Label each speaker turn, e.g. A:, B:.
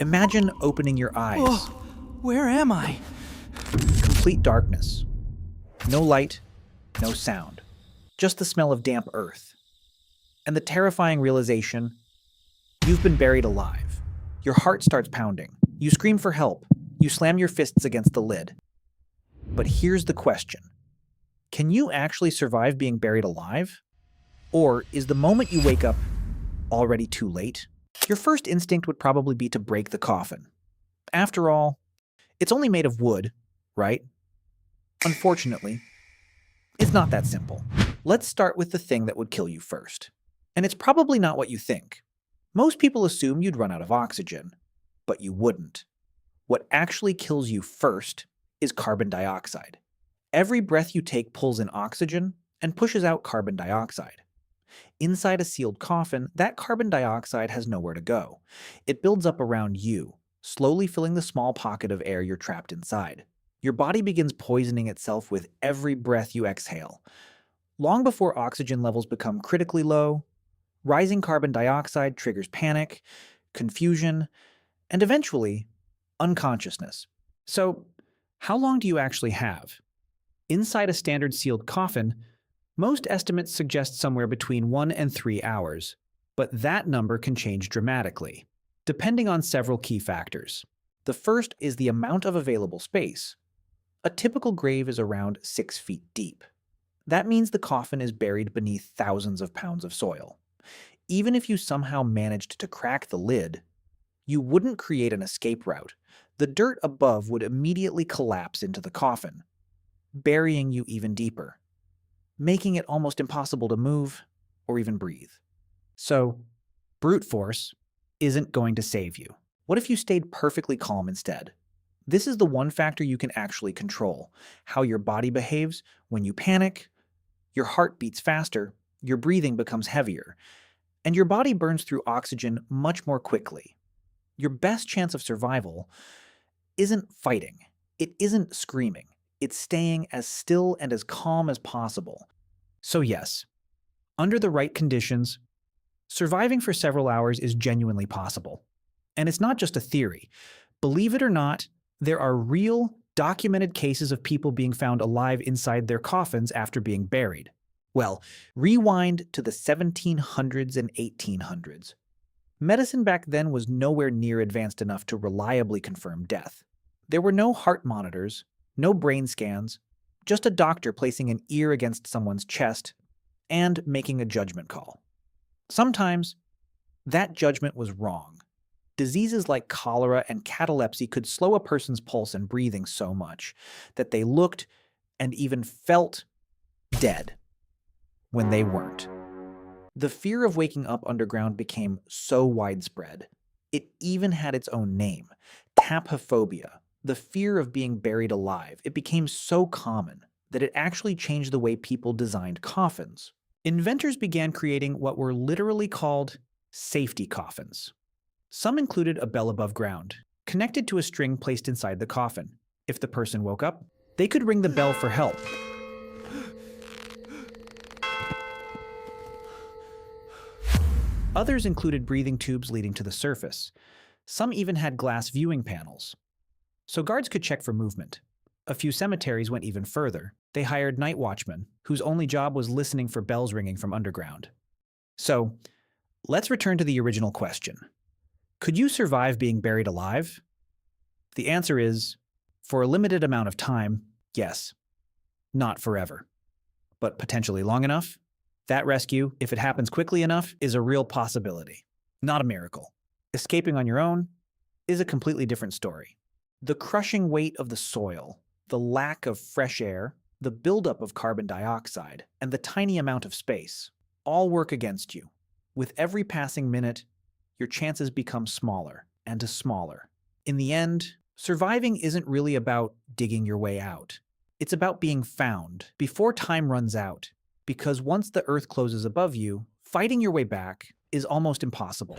A: Imagine opening your eyes.
B: Oh, where am I?
A: Complete darkness. No light, no sound. Just the smell of damp earth. And the terrifying realization, you've been buried alive. Your heart starts pounding. You scream for help. You slam your fists against the lid. But here's the question. Can you actually survive being buried alive? Or is the moment you wake up already too late? Your first instinct would probably be to break the coffin. After all, it's only made of wood, right? Unfortunately, it's not that simple. Let's start with the thing that would kill you first. And it's probably not what you think. Most people assume you'd run out of oxygen, but you wouldn't. What actually kills you first is carbon dioxide. Every breath you take pulls in oxygen and pushes out carbon dioxide. Inside a sealed coffin, that carbon dioxide has nowhere to go. It builds up around you, slowly filling the small pocket of air you're trapped inside. Your body begins poisoning itself with every breath you exhale. Long before oxygen levels become critically low, rising carbon dioxide triggers panic, confusion, and eventually, unconsciousness. So, how long do you actually have? Inside a standard sealed coffin, most estimates suggest somewhere between 1 and 3 hours, but that number can change dramatically, depending on several key factors. The first is the amount of available space. A typical grave is around 6 feet deep. That means the coffin is buried beneath thousands of pounds of soil. Even if you somehow managed to crack the lid, you wouldn't create an escape route. The dirt above would immediately collapse into the coffin, burying you even deeper, making it almost impossible to move or even breathe. So, brute force isn't going to save you. What if you stayed perfectly calm instead? This is the one factor you can actually control: how your body behaves when you panic. Your heart beats faster, your breathing becomes heavier, and your body burns through oxygen much more quickly. Your best chance of survival isn't fighting, it isn't screaming, it's staying as still and as calm as possible. So yes, under the right conditions, surviving for several hours is genuinely possible. And it's not just a theory. Believe it or not, there are real, documented cases of people being found alive inside their coffins after being buried. Well, rewind to the 1700s and 1800s. Medicine back then was nowhere near advanced enough to reliably confirm death. There were no heart monitors, no brain scans, just a doctor placing an ear against someone's chest and making a judgment call. Sometimes, that judgment was wrong. Diseases like cholera and catalepsy could slow a person's pulse and breathing so much that they looked and even felt dead when they weren't. The fear of waking up underground became so widespread. It even had its own name, taphephobia, the fear of being buried alive. It became so common that it actually changed the way people designed coffins. Inventors began creating what were literally called safety coffins. Some included a bell above ground, connected to a string placed inside the coffin. If the person woke up, they could ring the bell for help. Others included breathing tubes leading to the surface. Some even had glass viewing panels, so guards could check for movement. A few cemeteries went even further. They hired night watchmen, whose only job was listening for bells ringing from underground. So, let's return to the original question. Could you survive being buried alive? The answer is, for a limited amount of time, yes. Not forever. But potentially long enough? That rescue, if it happens quickly enough, is a real possibility, not a miracle. Escaping on your own is a completely different story. The crushing weight of the soil, the lack of fresh air, the buildup of carbon dioxide, and the tiny amount of space all work against you. With every passing minute, your chances become smaller and smaller. In the end, surviving isn't really about digging your way out. It's about being found before time runs out, because once the earth closes above you, fighting your way back is almost impossible.